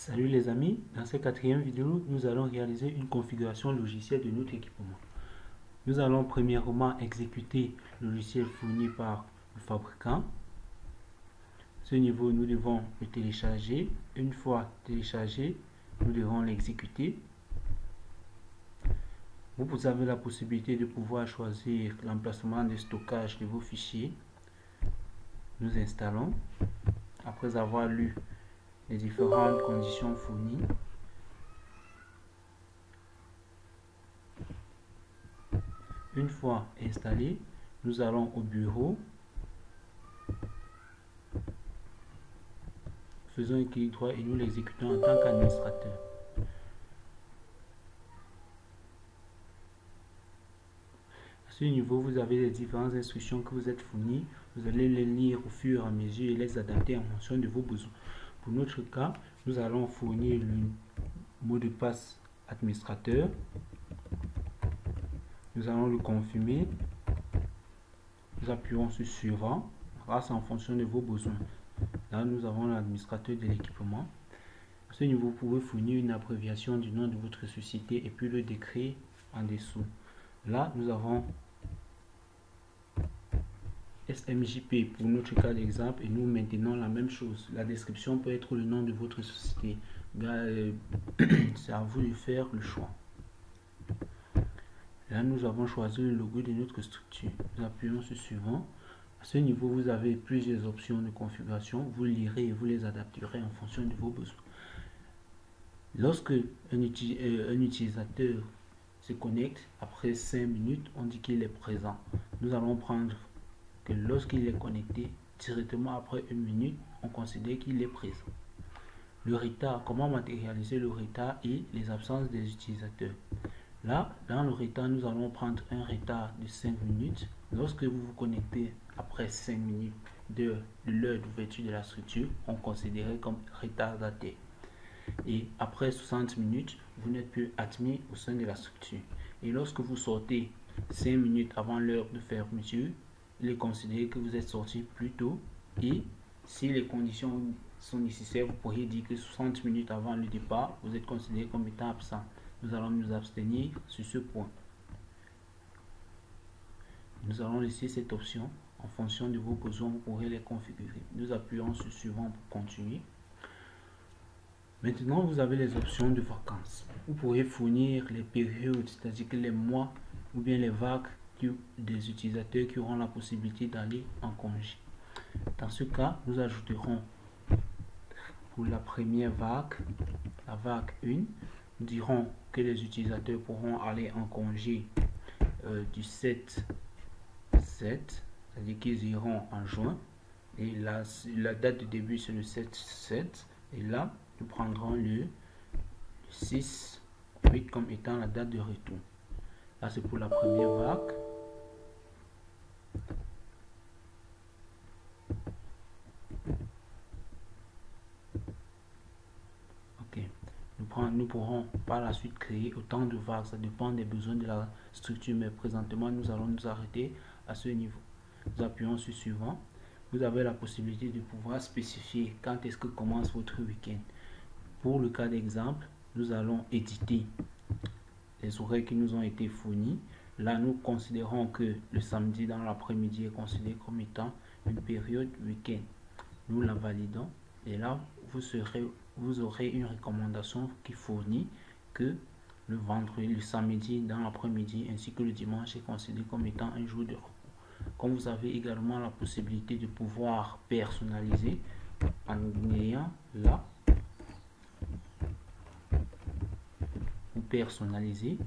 Salut les amis, dans cette quatrième vidéo, nous allons réaliser une configuration logicielle de notre équipement. Nous allons premièrement exécuter le logiciel fourni par le fabricant. À ce niveau, nous devons le télécharger. Une fois téléchargé, nous devons l'exécuter. Vous avez la possibilité de pouvoir choisir l'emplacement de stockage de vos fichiers. Nous installons. Après avoir lu les différentes conditions fournies, une fois installé, nous allons au bureau, faisons un clic droit et nous l'exécutons en tant qu'administrateur. À ce niveau, vous avez les différentes instructions que vous êtes fournies. Vous allez les lire au fur et à mesure et les adapter en fonction de vos besoins. Pour notre cas, nous allons fournir le mot de passe administrateur. Nous allons le confirmer. Nous appuyons sur suivant, grâce en fonction de vos besoins. Là, nous avons l'administrateur de l'équipement. À ce niveau, vous pouvez fournir une abréviation du nom de votre société et puis le décret en dessous. Là, nous avons SMJP pour notre cas d'exemple et nous maintenons la même chose. La description peut être le nom de votre société. C'est à vous de faire le choix. Là, nous avons choisi le logo de notre structure. Nous appuyons sur suivant. À ce niveau, vous avez plusieurs options de configuration. Vous lirez et vous les adapterez en fonction de vos besoins. Lorsque un utilisateur se connecte, après 5 minutes, on dit qu'il est présent. Nous allons prendre que lorsqu'il est connecté, directement après 1 minute, on considère qu'il est présent. Le retard, comment matérialiser le retard et les absences des utilisateurs. Là, dans le retard, nous allons prendre un retard de 5 minutes. Lorsque vous vous connectez après 5 minutes de l'heure d'ouverture de la structure, on considère comme retardataire. Et après 60 minutes, vous n'êtes plus admis au sein de la structure. Et lorsque vous sortez 5 minutes avant l'heure de fermeture, il est considéré que vous êtes sorti plus tôt. Et si les conditions sont nécessaires, vous pourriez dire que 60 minutes avant le départ, vous êtes considéré comme étant absent. Nous allons nous abstenir sur ce point. Nous allons laisser cette option en fonction de vos besoins, vous pourrez les configurer. Nous appuyons sur suivant pour continuer. Maintenant, vous avez les options de vacances. Vous pourrez fournir les périodes, c'est-à-dire que les mois ou bien les vagues des utilisateurs qui auront la possibilité d'aller en congé. Dans ce cas, nous ajouterons pour la première vague, la vague 1, nous dirons que les utilisateurs pourront aller en congé du 7, c'est-à-dire qu'ils iront en juin. Et la date de début, c'est le 7. Et là, nous prendrons le 6/8 comme étant la date de retour. Là, c'est pour la première vague. Nous pourrons par la suite créer autant de vagues, ça dépend des besoins de la structure, mais présentement nous allons nous arrêter à ce niveau. Nous appuyons sur suivant. Vous avez la possibilité de pouvoir spécifier quand est-ce que commence votre week-end. Pour le cas d'exemple, nous allons éditer les horaires qui nous ont été fournis. Là, nous considérons que le samedi dans l'après-midi est considéré comme étant une période week-end. Nous la validons et là, vous aurez une recommandation qui fournit que le vendredi, le samedi dans l'après-midi ainsi que le dimanche est considéré comme étant un jour de repos. Comme vous avez également la possibilité de pouvoir personnaliser en ayant là, vous personnalisez,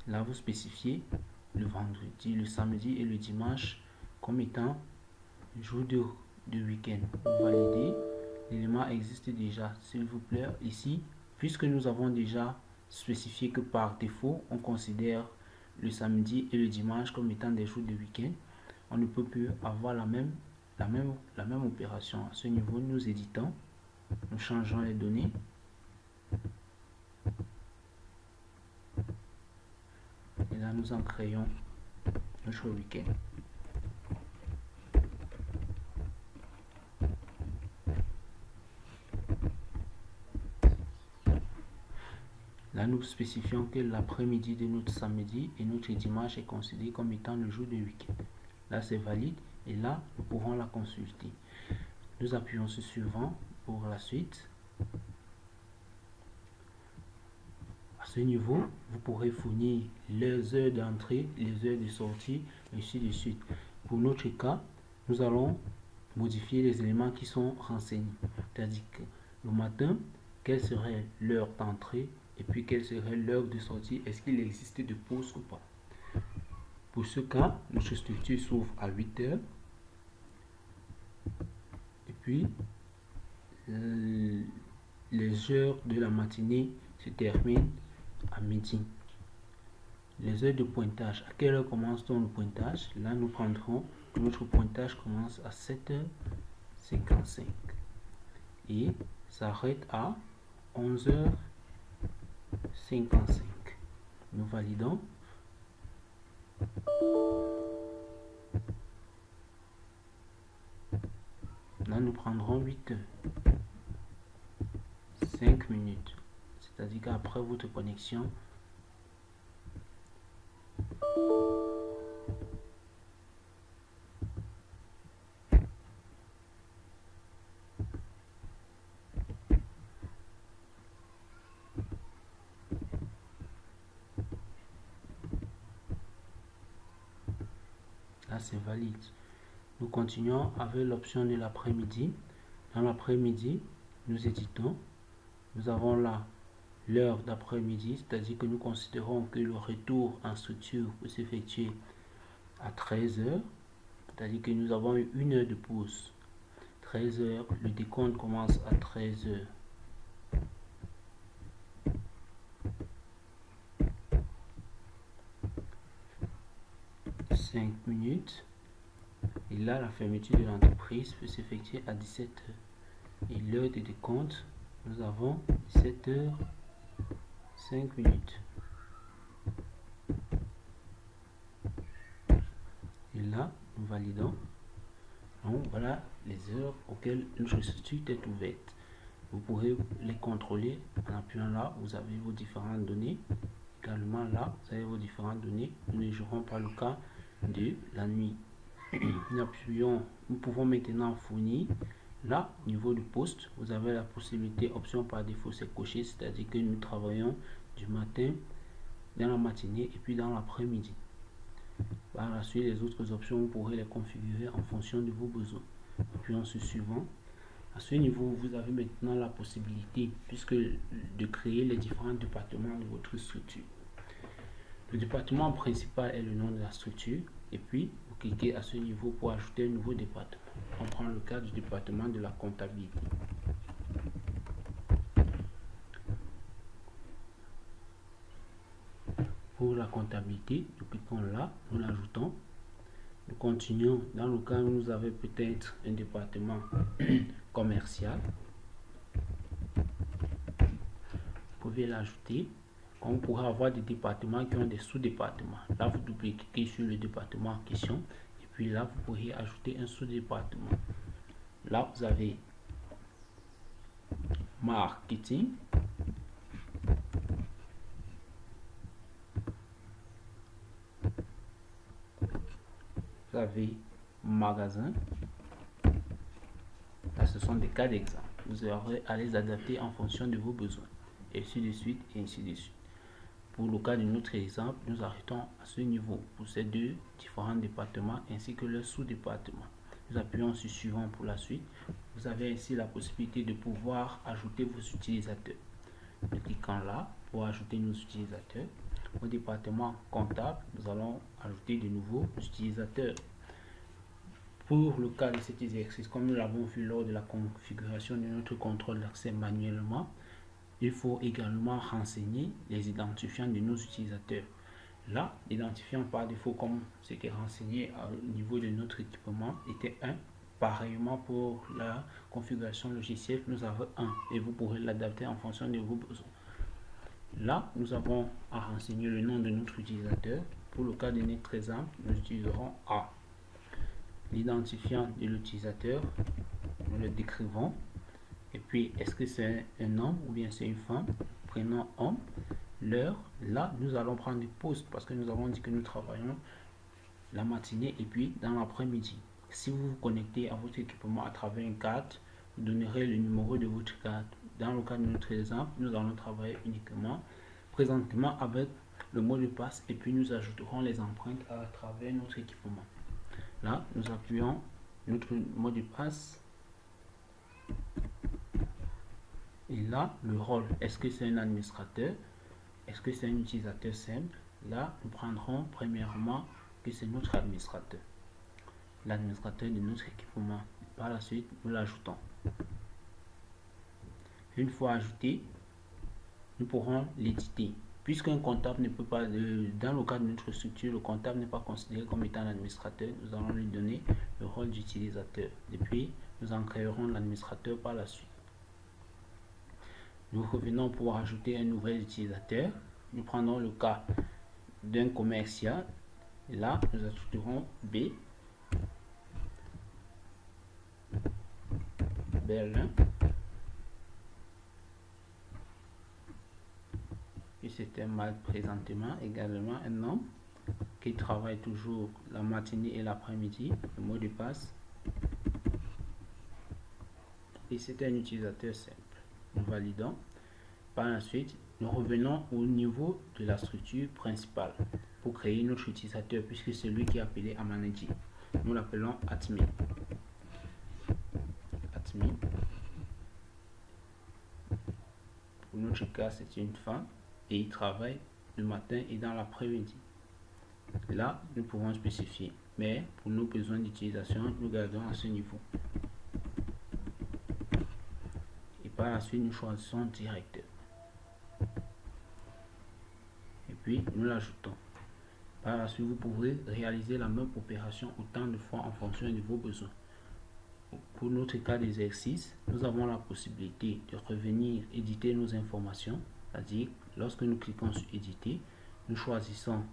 là vous spécifiez le vendredi, le samedi et le dimanche comme étant jour de week-end. Vous validez, l'élément existe déjà, s'il vous plaît. Ici, puisque nous avons déjà spécifié que par défaut, on considère le samedi et le dimanche comme étant des jours de week-end, on ne peut plus avoir la même opération. À ce niveau, nous éditons, nous changeons les données. Et là, nous en créons notre week-end. Là, nous spécifions que l'après-midi de notre samedi et notre dimanche est considéré comme étant le jour de week-end. Là, c'est valide et là, nous pouvons la consulter. Nous appuyons sur suivant pour la suite. À ce niveau, vous pourrez fournir les heures d'entrée, les heures de sortie, ainsi de suite. Pour notre cas, nous allons modifier les éléments qui sont renseignés. C'est-à-dire que le matin, quelle serait l'heure d'entrée et puis quelle serait l'heure de sortie. Est-ce qu'il existait de pause ou pas? Pour ce cas, notre structure s'ouvre à 8 heures. Et puis, les heures de la matinée se terminent à midi. Les heures de pointage. À quelle heure commence-t-on le pointage? Là, nous prendrons que notre pointage commence à 7h55 et s'arrête à 11h55. Nous validons. Là, nous prendrons 8 heures. 5 minutes. C'est-à-dire qu'après votre connexion, là c'est valide. Nous continuons avec l'option de l'après-midi. Dans l'après-midi, nous éditons. Nous avons là l'heure d'après-midi, c'est-à-dire que nous considérons que le retour en structure peut s'effectuer à 13 heures, c'est-à-dire que nous avons eu une heure de pause. 13 heures, le décompte commence à 13 heures. Minutes. Et là, la fermeture de l'entreprise peut s'effectuer à 17 heures. Et l'heure de décompte, nous avons 17 heures 5 minutes. Et là, nous validons. Donc, voilà les heures auxquelles notre structure est ouverte. Vous pourrez les contrôler en appuyant là. Vous avez vos différentes données. Également là, vous avez vos différentes données. Nous ne jouerons pas le cas de la nuit. Nous pouvons maintenant fournir là, au niveau du poste, vous avez la possibilité, option par défaut, c'est coché, c'est-à-dire que nous travaillons du matin, dans la matinée et puis dans l'après-midi. Par la suite, les autres options, vous pourrez les configurer en fonction de vos besoins. Appuyons sur suivant. À ce niveau, vous avez maintenant la possibilité, puisque de créer les différents départements de votre structure. Le département principal est le nom de la structure. Et puis, vous cliquez à ce niveau pour ajouter un nouveau département. On prend le cas du département de la comptabilité. Pour la comptabilité, nous cliquons là, nous l'ajoutons. Nous continuons. Dans le cas où nous avons peut-être un département commercial, vous pouvez l'ajouter. On pourra avoir des départements qui ont des sous-départements. Là, vous double-cliquez sur le département en question. Et puis là, vous pourriez ajouter un sous-département. Là, vous avez marketing. Vous avez magasin. Là, ce sont des cas d'exemple. Vous aurez à les adapter en fonction de vos besoins. Et ainsi de suite, et ainsi de suite. Pour le cas de notre exemple, nous arrêtons à ce niveau pour ces deux différents départements ainsi que leurs sous-départements. Nous appuyons sur suivant pour la suite. Vous avez ainsi la possibilité de pouvoir ajouter vos utilisateurs. Nous cliquons là pour ajouter nos utilisateurs. Au département comptable, nous allons ajouter de nouveaux utilisateurs. Pour le cas de cet exercice, comme nous l'avons vu lors de la configuration de notre contrôle d'accès manuellement, il faut également renseigner les identifiants de nos utilisateurs. Là, l'identifiant par défaut, comme c'était renseigné au niveau de notre équipement, était 1. Pareillement pour la configuration logicielle, nous avons 1 et vous pourrez l'adapter en fonction de vos besoins. Là, nous avons à renseigner le nom de notre utilisateur. Pour le cas de notre exemple, nous utiliserons A. L'identifiant de l'utilisateur, nous le décrivons. Et puis, est-ce que c'est un homme ou bien c'est une femme? Prénom homme. l'heure. Là, nous allons prendre des pauses parce que nous avons dit que nous travaillons la matinée et puis dans l'après-midi. Si vous vous connectez à votre équipement à travers une carte, vous donnerez le numéro de votre carte. Dans le cas de notre exemple, nous allons travailler uniquement présentement avec le mot de passe et puis nous ajouterons les empreintes à travers notre équipement. Là, nous appuyons notre mot de passe. Et là, le rôle, est-ce que c'est un administrateur? Est-ce que c'est un utilisateur simple? Là, nous prendrons premièrement que c'est notre administrateur. L'administrateur de notre équipement. Par la suite, nous l'ajoutons. Une fois ajouté, nous pourrons l'éditer. Puisqu'un comptable ne peut pas, dans le cas de notre structure, le comptable n'est pas considéré comme étant l'administrateur, nous allons lui donner le rôle d'utilisateur. Et puis, nous en créerons l'administrateur par la suite. Nous revenons pour ajouter un nouvel utilisateur. Nous prenons le cas d'un commercial. Et là, nous ajouterons B. Berlin. Et c'est un mâle présentement, également un homme qui travaille toujours la matinée et l'après-midi. Le mot de passe. Et c'est un utilisateur simple. Nous validons. Par la suite, nous revenons au niveau de la structure principale pour créer notre utilisateur puisque c'est lui qui est appelé à manager. Nous l'appelons admin. Admin. Pour notre cas, c'est une femme et il travaille le matin et dans l'après-midi. Là, nous pouvons spécifier, mais pour nos besoins d'utilisation, nous gardons à ce niveau. Et par la suite, nous choisissons directeur. Et puis, nous l'ajoutons. Par la suite, vous pourrez réaliser la même opération autant de fois en fonction de vos besoins. Pour notre cas d'exercice, nous avons la possibilité de revenir éditer nos informations, c'est-à-dire lorsque nous cliquons sur éditer, nous choisissons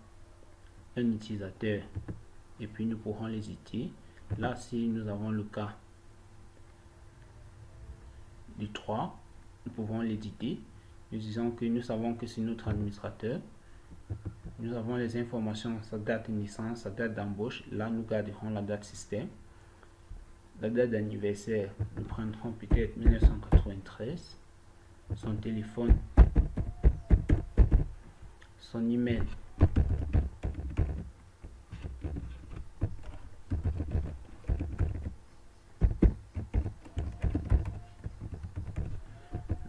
un utilisateur et puis nous pourrons l'éditer. Là, si nous avons le cas du 3, nous pouvons l'éditer. Nous disons que nous savons que c'est notre administrateur. Nous avons les informations, sa date de naissance, sa date d'embauche. Là, nous garderons la date système. La date d'anniversaire, nous prendrons peut-être 1993. Son téléphone, son email.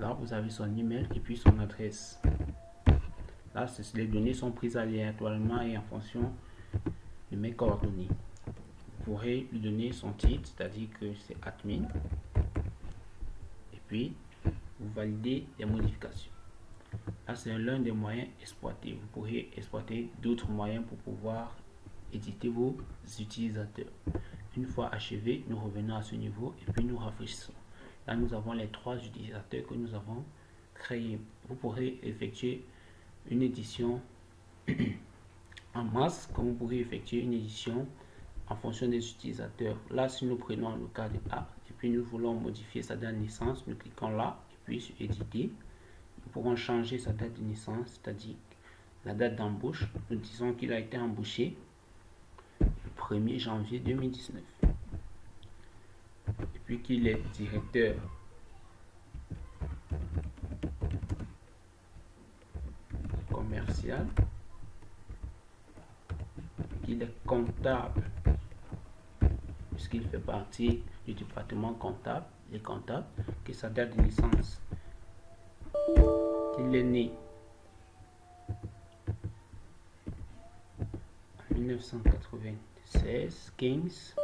Là, vous avez son email et puis son adresse. Là, les données sont prises aléatoirement et en fonction de mes coordonnées. Vous pourrez lui donner son titre, c'est-à-dire que c'est admin. Et puis, vous validez les modifications. Là, c'est l'un des moyens exploités. Vous pourrez exploiter d'autres moyens pour pouvoir éditer vos utilisateurs. Une fois achevé, nous revenons à ce niveau et puis nous rafraîchissons. Là, nous avons les 3 utilisateurs que nous avons créés. Vous pourrez effectuer une édition en masse, comme vous pourrez effectuer une édition en fonction des utilisateurs. Là, si nous prenons le cas de A et puis nous voulons modifier sa date de naissance, nous cliquons là et puis sur éditer. Nous pourrons changer sa date de naissance, c'est-à-dire la date d'embauche. Nous disons qu'il a été embauché le 1er janvier 2019. Et puis qu'il est directeur commercial, qu'il est comptable, puisqu'il fait partie du département comptable, les comptables, que sa date de naissance, qu'il est né en 1996, 15,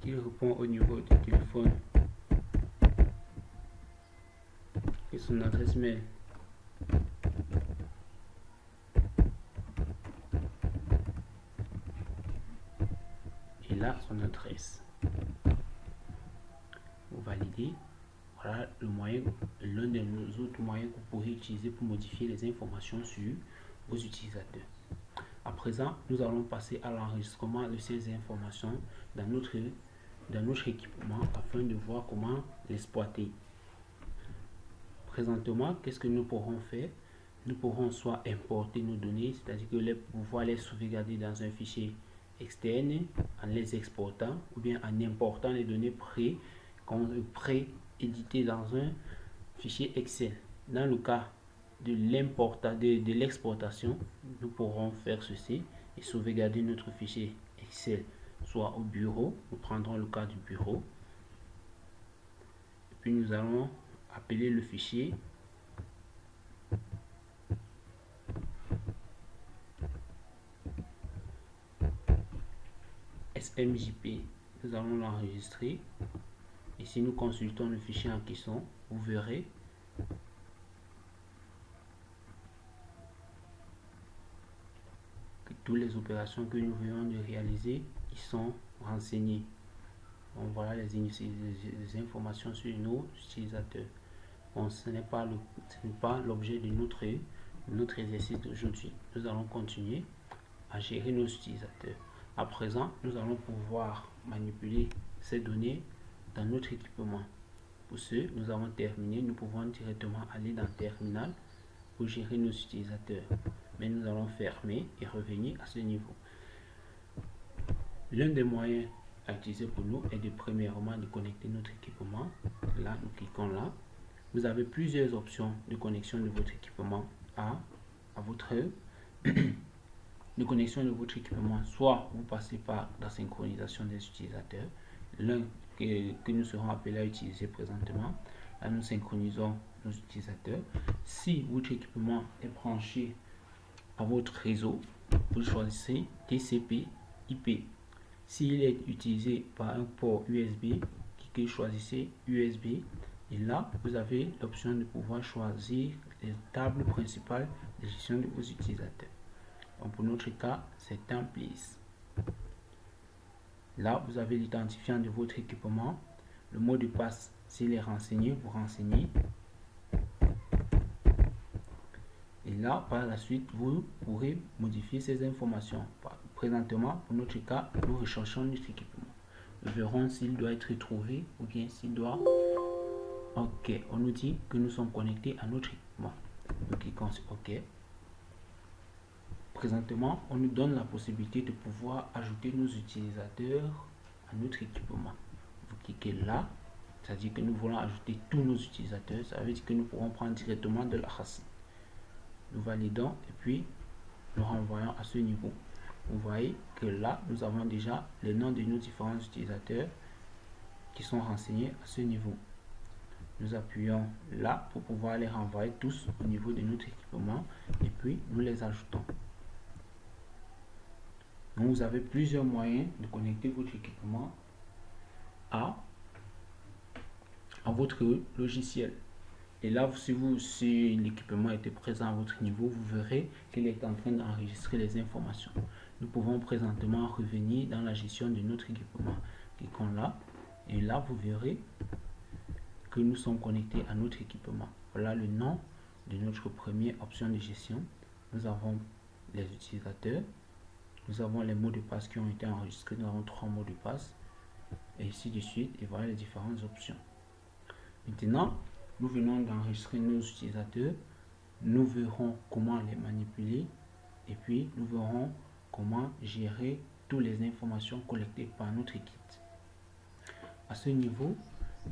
qu'il répond au niveau du téléphone et son adresse mail. Et là, son adresse. Vous validez. Voilà le moyen, l'un de nos autres moyens que vous pourrez utiliser pour modifier les informations sur vos utilisateurs. À présent, nous allons passer à l'enregistrement de ces informations dans notre dans notre équipement afin de voir comment l'exploiter. Présentement, qu'est-ce que nous pourrons faire? Nous pourrons soit importer nos données, c'est-à-dire que pouvoir les sauvegarder dans un fichier externe en les exportant, ou bien en important les données pré-éditées dans un fichier Excel. Dans le cas de l'exportation, nous pourrons faire ceci et sauvegarder notre fichier Excel soit au bureau. Nous prendrons le cas du bureau et puis nous allons appeler le fichier SMJP. Nous allons l'enregistrer et si nous consultons le fichier en question, vous verrez que toutes les opérations que nous venons de réaliser y sont renseignées. Donc voilà les informations sur nos utilisateurs. Bon, ce n'est pas l'objet de notre exercice d'aujourd'hui. Nous allons continuer à gérer nos utilisateurs. À présent, nous allons pouvoir manipuler ces données dans notre équipement. Pour ce, nous avons terminé. Nous pouvons directement aller dans Terminal pour gérer nos utilisateurs. Mais nous allons fermer et revenir à ce niveau. L'un des moyens à utiliser pour nous est de premièrement de connecter notre équipement. Là, nous cliquons là. Vous avez plusieurs options de connexion de votre équipement à votre de connexion de votre équipement. Soit vous passez par la synchronisation des utilisateurs, l'un que nous serons appelés à utiliser présentement. Là, nous synchronisons nos utilisateurs. Si votre équipement est branché à votre réseau, vous choisissez TCP/IP. S'il est utilisé par un port USB, choisissez USB. Et là, vous avez l'option de pouvoir choisir les tables principales de gestion de vos utilisateurs. Donc pour notre cas, c'est Templates. Là, vous avez l'identifiant de votre équipement. Le mot de passe, s'il est renseigné, vous renseignez. Et là, par la suite, vous pourrez modifier ces informations. Présentement, pour notre cas, nous recherchons notre équipement. Nous verrons s'il doit être trouvé ou bien s'il doit... OK, on nous dit que nous sommes connectés à notre équipement. Nous cliquons sur OK. Présentement, on nous donne la possibilité de pouvoir ajouter nos utilisateurs à notre équipement. Vous cliquez là, c'est-à-dire que nous voulons ajouter tous nos utilisateurs. Ça veut dire que nous pourrons prendre directement de la racine. Nous validons et puis nous renvoyons à ce niveau. Vous voyez que là, nous avons déjà les noms de nos différents utilisateurs qui sont renseignés à ce niveau. Nous appuyons là pour pouvoir les renvoyer tous au niveau de notre équipement et puis nous les ajoutons. Donc vous avez plusieurs moyens de connecter votre équipement à votre logiciel. Et là, si l'équipement était présent à votre niveau, vous verrez qu'il est en train d'enregistrer les informations. Nous pouvons présentement revenir dans la gestion de notre équipement. Cliquons là et là, vous verrez que nous sommes connectés à notre équipement. Voilà le nom de notre première option de gestion. Nous avons les utilisateurs, nous avons les mots de passe qui ont été enregistrés, nous avons 3 mots de passe et ainsi de suite, et voilà les différentes options. Maintenant, nous venons d'enregistrer nos utilisateurs, nous verrons comment les manipuler et puis nous verrons comment gérer toutes les informations collectées par notre équipe. À ce niveau,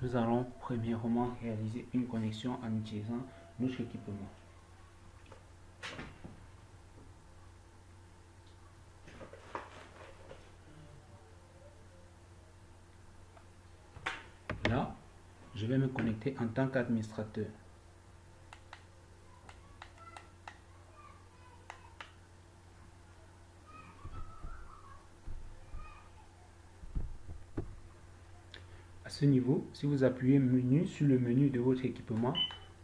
nous allons premièrement réaliser une connexion en utilisant notre équipement. Là, je vais me connecter en tant qu'administrateur. À ce niveau, si vous appuyez menu sur le menu de votre équipement,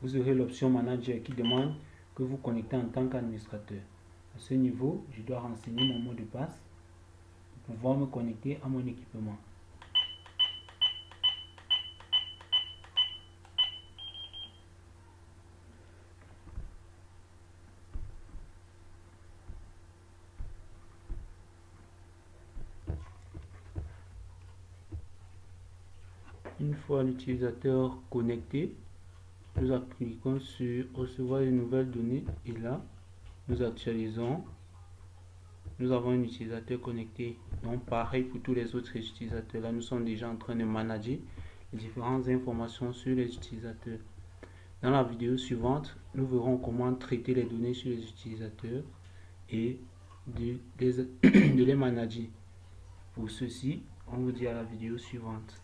vous aurez l'option manager qui demande que vous connectez en tant qu'administrateur. À ce niveau, je dois renseigner mon mot de passe pour pouvoir me connecter à mon équipement. Une fois l'utilisateur connecté, nous cliquons sur recevoir de nouvelles données et là, nous actualisons. Nous avons un utilisateur connecté. Donc pareil pour tous les autres utilisateurs. Là, nous sommes déjà en train de manager les différentes informations sur les utilisateurs. Dans la vidéo suivante, nous verrons comment traiter les données sur les utilisateurs et de les manager. Pour ceci, on vous dit à la vidéo suivante.